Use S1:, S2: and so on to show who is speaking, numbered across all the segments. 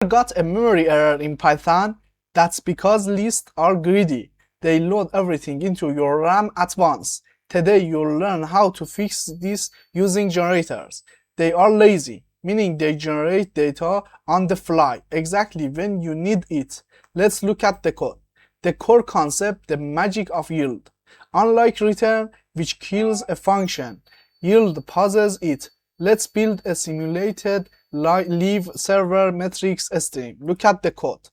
S1: Got a memory error in Python? That's because lists are greedy. They load everything into your RAM at once. Today you'll learn how to fix this using generators. They are lazy, meaning they generate data on the fly, exactly when you need it. Let's look at the code. The core concept, the magic of yield. Unlike return, which kills a function, yield pauses it. Let's build a simulated leave server metrics stream. Look at the code.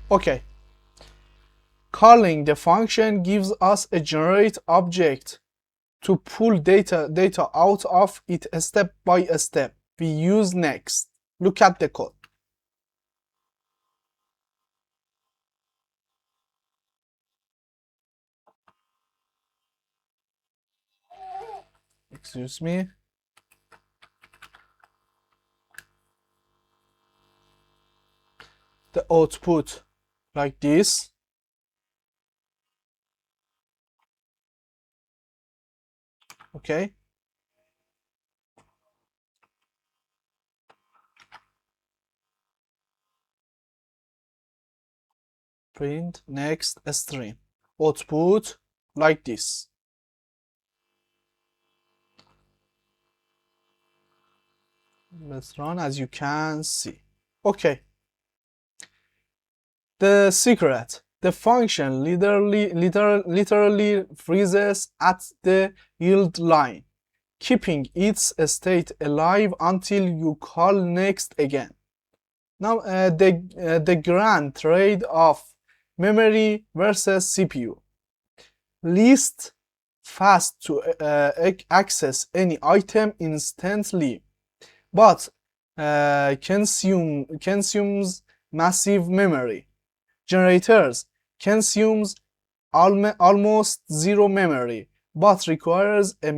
S1: Okay. Calling the function gives us a generate object to pull data out of it step by step. We use next. Look at the code. Excuse me. The output like this. Okay. Print next string. Output like this. Let's run as you can see. Okay. The secret. The function literally freezes at the yield line, keeping its state alive until you call next again. Now the grand trade-off, memory versus CPU. Least fast to access any item instantly, but consumes massive memory. Generators consumes almost zero memory, but requires a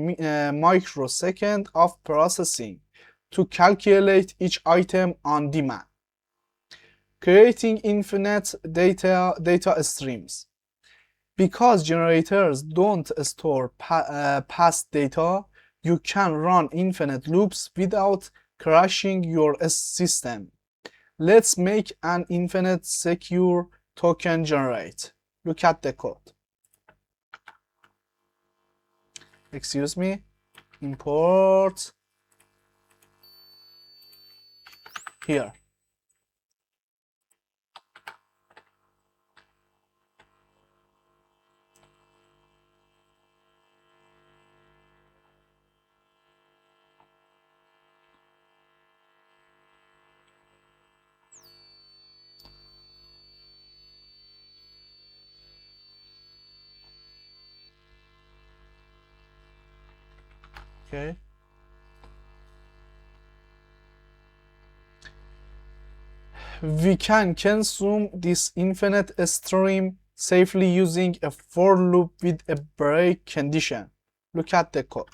S1: microsecond of processing to calculate each item on demand, creating infinite data streams. Because generators don't store past data, you can run infinite loops without crashing your system. Let's make an infinite secure token generate. Look at the code. Excuse me. Import here. Okay. We can consume this infinite stream safely using a for loop with a break condition. Look at the code.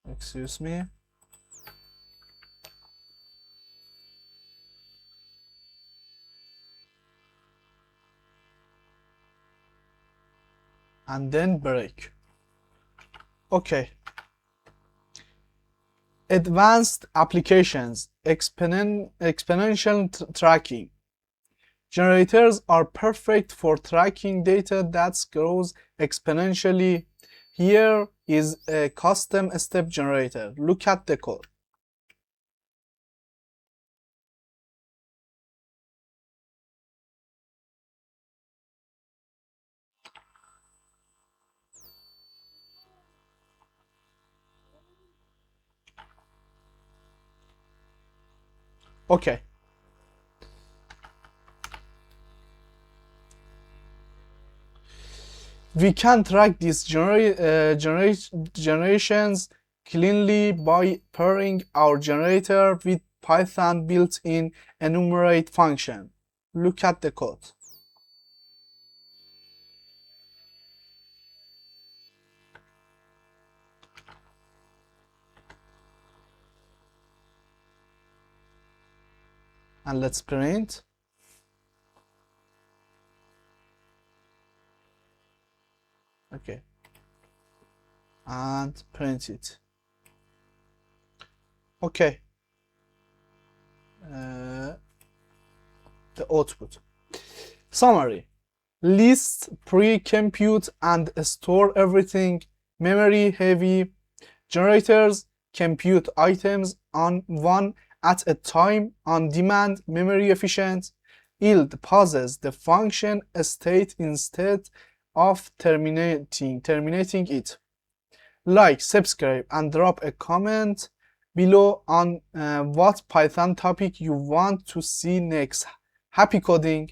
S1: Excuse me. And then break. Okay. Advanced applications, exponential tracking. Generators are perfect for tracking data that grows exponentially. Here is a custom step generator. Look at the code. Okay. We can track these generations cleanly by pairing our generator with Python built-in enumerate function. Look at the code. And let's print. Okay. And print it. Okay. The output. Summary. List, pre-compute, and store everything. Memory heavy. Generators compute items on one at a time, on demand, memory efficient. Yield pauses the function state instead of terminating it. Like, subscribe, and drop a comment below on what Python topic you want to see next. Happy coding!